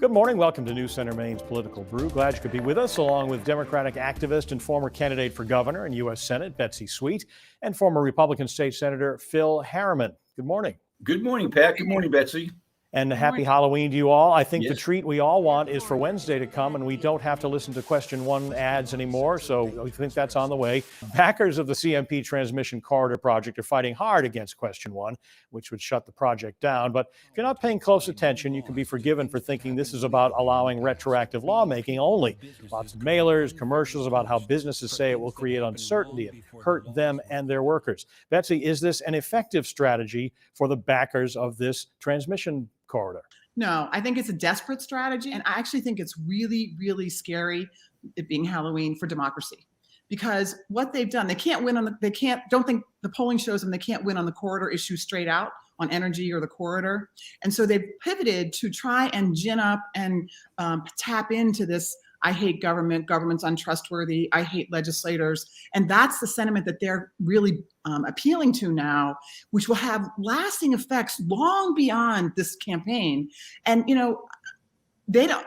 Good morning. Welcome to News Center Maine's Political Brew. Glad you could be with us, along with Democratic activist and former candidate for governor in U.S. Senate, Betsy Sweet, and former Republican State Senator Phil Harriman. Good morning. Good morning, Pat. Good morning, Betsy. And happy Halloween to you all. I think Yes. the treat we all want is for Wednesday to come and we don't have to listen to Question 1 ads anymore, so we think that's on the way. Backers of the CMP Transmission Corridor project are fighting hard against Question 1, which would shut the project down. But if you're not paying close attention, you can be forgiven for thinking this is about allowing retroactive lawmaking only. Lots of mailers, commercials about how businesses say it will create uncertainty and hurt them and their workers. Betsy, is this an effective strategy for the backers of this transmission corridor? No, I think it's a desperate strategy. And I actually think it's really, really scary, it being Halloween, for democracy. Because what they've done, they can't win on don't think the polling shows them they can't win on the corridor issue straight out on energy or the corridor. And so they've pivoted to try and gin up and tap into this I hate government, government's untrustworthy, I hate legislators. And that's the sentiment that they're really appealing to now, which will have lasting effects long beyond this campaign. And, they don't,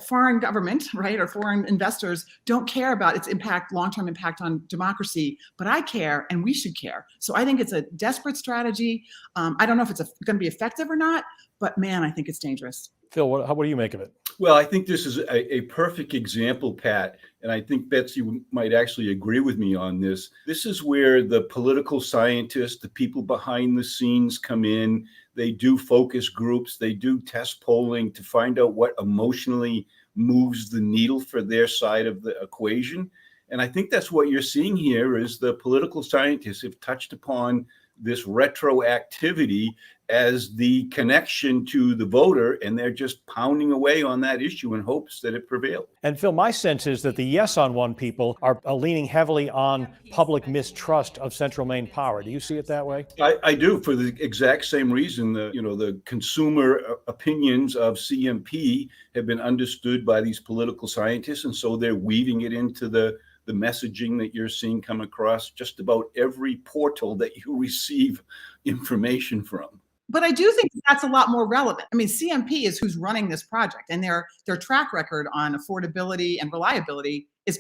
foreign government, right, or foreign investors don't care about its impact, long-term impact on democracy, but I care and we should care. So I think it's a desperate strategy. I don't know if it's going to be effective or not, but man, I think it's dangerous. Phil, what do you make of it? Well, I think this is a perfect example, Pat, and I think Betsy might actually agree with me on this. This is where the political scientists, the people behind the scenes come in. They do focus groups, they do test polling to find out what emotionally moves the needle for their side of the equation. And I think that's what you're seeing here is the political scientists have touched upon this retroactivity as the connection to the voter, and they're just pounding away on that issue in hopes that it prevails. And Phil, my sense is that the yes on one people are leaning heavily on public mistrust of Central Maine Power. Do you see it that way? I do, for the exact same reason. The consumer opinions of CMP have been understood by these political scientists, and so they're weaving it into the messaging that you're seeing come across just about every portal that you receive information from. But I do think that's a lot more relevant. I mean, CMP is who's running this project, and their track record on affordability and reliability is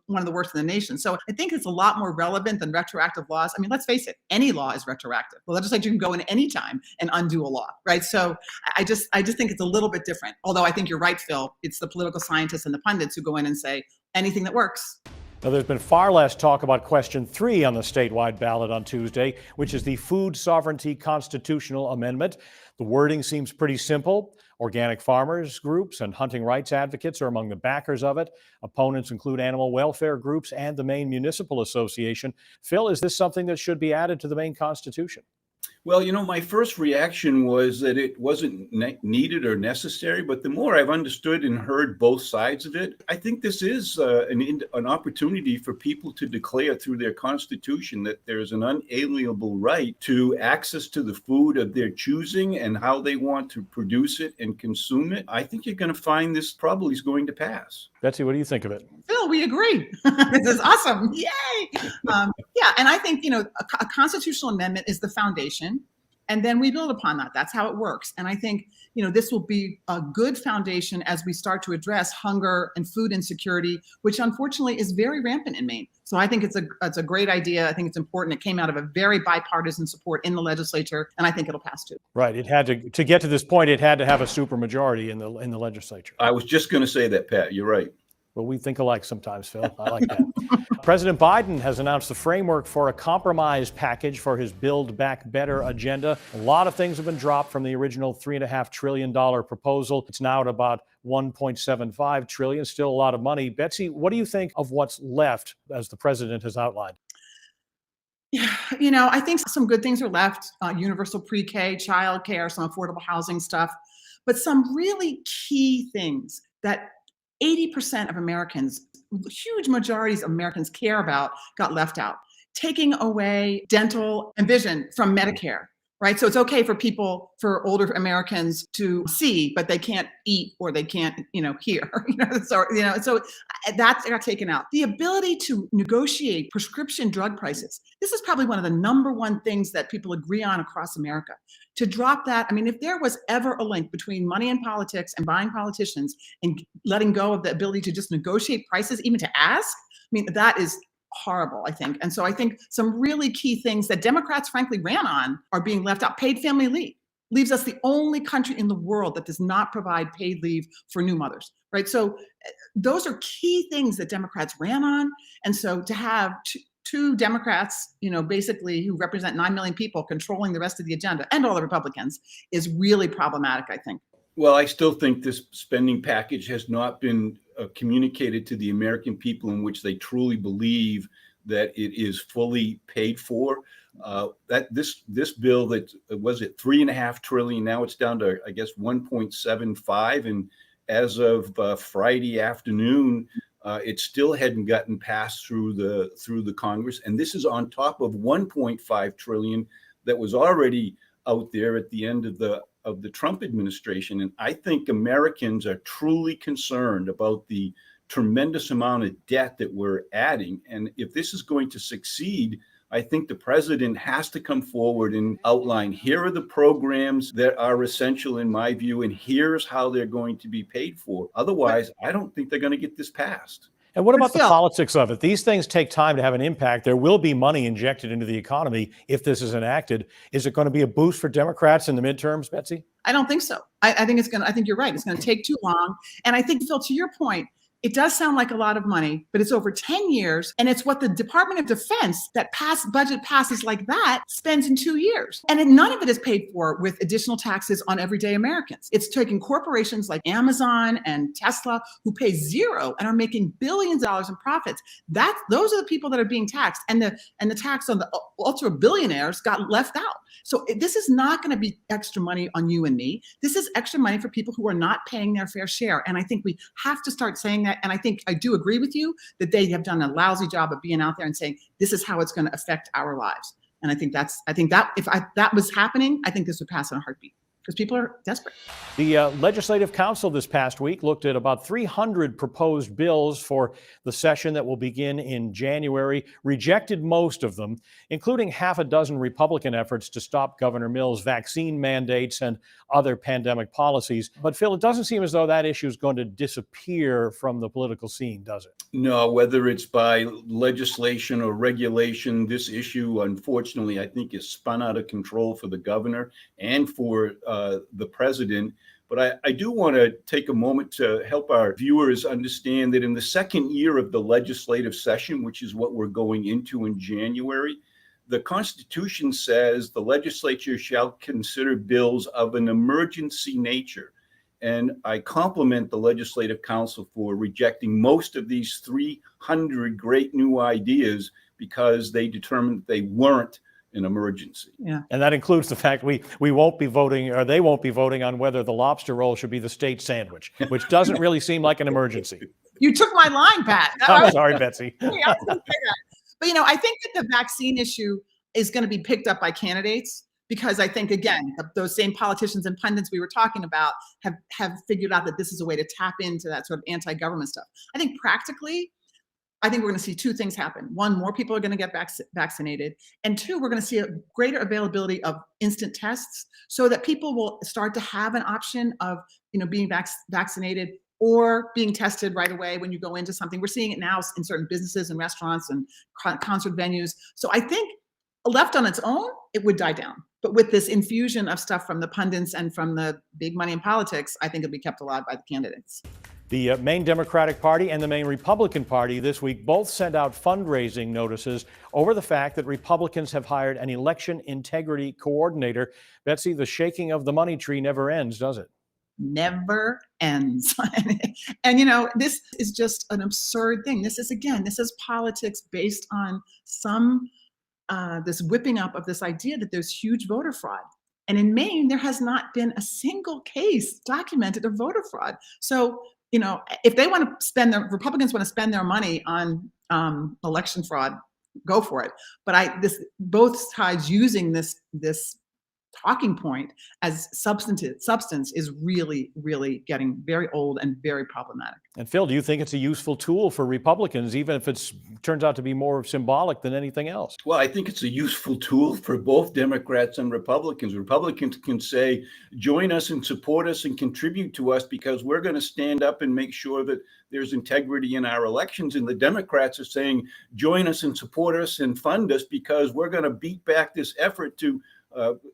one of the worst in the nation. So I think it's a lot more relevant than retroactive laws. I mean, let's face it, any law is retroactive. The legislature can go in any time and undo a law, right? So I just think it's a little bit different. Although I think you're right, Phil. It's the political scientists and the pundits who go in and say anything that works. Now, there's been far less talk about Question 3 on the statewide ballot on Tuesday, which is the Food Sovereignty Constitutional Amendment. The wording seems pretty simple. Organic farmers groups and hunting rights advocates are among the backers of it. Opponents include animal welfare groups and the Maine Municipal Association. Phil, is this something that should be added to the Maine Constitution? Well, my first reaction was that it wasn't needed or necessary, but the more I've understood and heard both sides of it, I think this is an opportunity for people to declare through their constitution that there is an unalienable right to access to the food of their choosing and how they want to produce it and consume it. I think you're going to find this probably is going to pass. Betsy, what do you think of it? Phil, we agree. This is awesome. Yay. Yeah. And I think, a constitutional amendment is the foundation, and then we build upon that. That's how it works. And I think, this will be a good foundation as we start to address hunger and food insecurity, which unfortunately is very rampant in Maine. So I think it's a great idea. I think it's important. It came out of a very bipartisan support in the legislature, and I think it'll pass too. Right. It had to get to this point, it had to have a supermajority in the legislature. I was just going to say that, Pat. You're right. Well, we think alike sometimes, Phil. I like that. President Biden has announced the framework for a compromise package for his Build Back Better agenda. A lot of things have been dropped from the original $3.5 trillion proposal. It's now at about $1.75 trillion, still a lot of money. Betsy, what do you think of what's left as the president has outlined? Yeah, I think some good things are left, universal pre-K, child care, some affordable housing stuff, but some really key things that 80% of Americans, huge majorities of Americans care about, got left out. Taking away dental and vision from Medicare, right? So it's okay for people, for older Americans to see, but they can't eat or they can't, hear. So that got taken out. The ability to negotiate prescription drug prices. This is probably one of the number one things that people agree on across America. To drop that, I mean, if there was ever a link between money and politics and buying politicians and letting go of the ability to just negotiate prices, even to ask, I mean, that is horrible, I think. And so I think some really key things that Democrats frankly ran on are being left out. Paid family leave leaves us the only country in the world that does not provide paid leave for new mothers, right? So those are key things that Democrats ran on. And so to have two Democrats, basically who represent 9 million people controlling the rest of the agenda and all the Republicans is really problematic, I think. Well, I still think this spending package has not been communicated to the American people in which they truly believe that it is fully paid for. That this bill that was at $3.5 trillion, now it's down to, I guess, 1.75, and as of Friday afternoon, it still hadn't gotten passed through the Congress, and this is on top of 1.5 trillion that was already out there at the end of the Trump administration. And I think Americans are truly concerned about the tremendous amount of debt that we're adding. And if this is going to succeed, I think the president has to come forward and outline, here are the programs that are essential in my view, and here's how they're going to be paid for. Otherwise, I don't think they're going to get this passed. And what about the politics of it? These things take time to have an impact. There will be money injected into the economy if this is enacted. Is it going to be a boost for Democrats in the midterms, Betsy? I don't think so. I think you're right. It's going to take too long. And I think, Phil, to your point, it does sound like a lot of money, but it's over 10 years. And it's what the Department of Defense budget passes like that spends in 2 years. And none of it is paid for with additional taxes on everyday Americans. It's taking corporations like Amazon and Tesla who pay zero and are making billions of dollars in profits. Those are the people that are being taxed. And the tax on the ultra billionaires got left out. So this is not going to be extra money on you and me. This is extra money for people who are not paying their fair share. And I think we have to start saying that. And I think I do agree with you that they have done a lousy job of being out there and saying, this is how it's going to affect our lives. And I think that if that was happening, I think this would pass in a heartbeat, because people are desperate. The Legislative Council this past week looked at about 300 proposed bills for the session that will begin in January, rejected most of them, including half a dozen Republican efforts to stop Governor Mills' vaccine mandates and other pandemic policies. But Phil, it doesn't seem as though that issue is going to disappear from the political scene, does it? No, whether it's by legislation or regulation, this issue, unfortunately, I think is spun out of control for the governor and for the president. But I do want to take a moment to help our viewers understand that in the second year of the legislative session, which is what we're going into in January, the Constitution says the legislature shall consider bills of an emergency nature. And I compliment the Legislative Council for rejecting most of these 300 great new ideas because they determined they weren't an emergency. Yeah. And that includes the fact we won't be voting, or they won't be voting on whether the lobster roll should be the state sandwich, which doesn't really seem like an emergency. You took my line, Pat. I'm sorry, Betsy. But I think that the vaccine issue is going to be picked up by candidates, because I think, again, those same politicians and pundits we were talking about have figured out that this is a way to tap into that sort of anti-government stuff. I think practically, I think we're going to see two things happen. One, more people are going to get vaccinated. And two, we're going to see a greater availability of instant tests so that people will start to have an option of, being vaccinated or being tested right away when you go into something. We're seeing it now in certain businesses and restaurants and concert venues. So I think left on its own, it would die down. But with this infusion of stuff from the pundits and from the big money in politics, I think it'll be kept alive by the candidates. The Maine Democratic Party and the Maine Republican Party this week both sent out fundraising notices over the fact that Republicans have hired an election integrity coordinator. Betsy, the shaking of the money tree never ends, does it? Never ends. And, this is just an absurd thing. This is politics based on this whipping up of this idea that there's huge voter fraud. And in Maine, there has not been a single case documented of voter fraud. So, if they want to Republicans want to spend their money on election fraud, go for it. But both sides using this talking point as substance is really, really getting very old and very problematic. And Phil, do you think it's a useful tool for Republicans, even if it turns out to be more symbolic than anything else? Well, I think it's a useful tool for both Democrats and Republicans. Republicans can say, join us and support us and contribute to us because we're going to stand up and make sure that there's integrity in our elections. And the Democrats are saying, join us and support us and fund us because we're going to beat back this effort to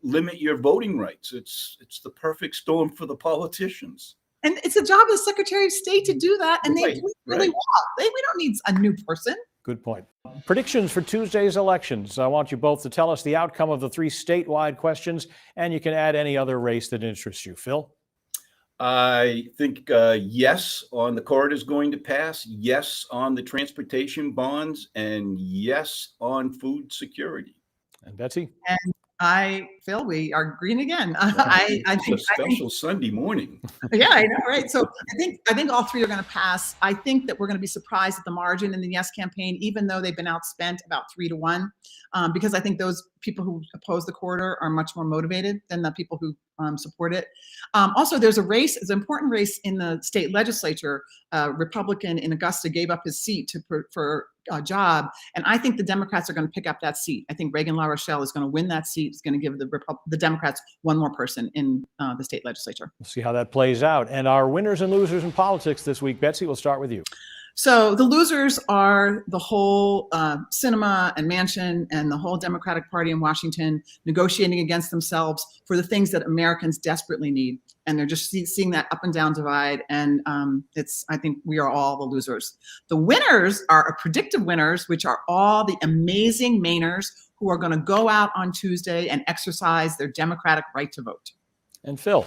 limit your voting rights. It's the perfect storm for the politicians. And it's the job of the Secretary of State to do that, and they do it really well. We don't need a new person. Good point. Predictions for Tuesday's elections. I want you both to tell us the outcome of the 3 statewide questions, and you can add any other race that interests you. Phil? I think yes on the corridors going to pass, yes on the transportation bonds, and yes on food security. And Betsy? And Phil, we are green again. I think it's a special Sunday morning. Yeah, I know, right? So I think all 3 are going to pass. I think that we're going to be surprised at the margin in the yes campaign, even though they've been outspent about 3-1, because I think those people who oppose the corridor are much more motivated than the people who support it. Also, there's an important race in the state legislature. Republican in Augusta gave up his seat for a job, and I think the Democrats are going to pick up that seat. I think Reagan LaRochelle is going to win that seat. It's going to give the Democrats one more person in the state legislature. We'll see how that plays out. And our winners and losers in politics this week, Betsy, we'll start with you. So the losers are the whole Sinema and Manchin and the whole Democratic Party in Washington negotiating against themselves for the things that Americans desperately need. And they're just seeing that up and down divide. And I think we are all the losers. The winners are predictive winners, which are all the amazing Mainers who are going to go out on Tuesday and exercise their democratic right to vote. And Phil?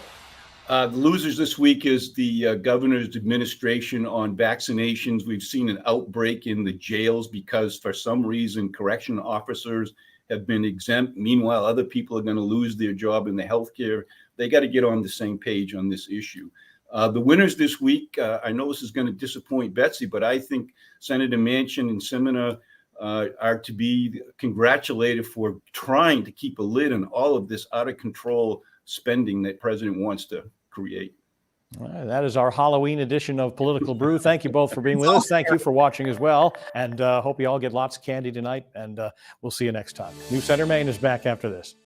The losers this week is the governor's administration on vaccinations. We've seen an outbreak in the jails because for some reason correctional officers have been exempt. Meanwhile, other people are going to lose their job in the healthcare. They got to get on the same page on this issue. The winners this week, I know this is going to disappoint Betsy, but I think Senator Manchin and Sinema are to be congratulated for trying to keep a lid on all of this out of control spending that President wants to create. All right, that is our Halloween edition of Political Brew. Thank you both for being with us. Thank you for watching as well. And hope you all get lots of candy tonight. And we'll see you next time. News Center Maine is back after this.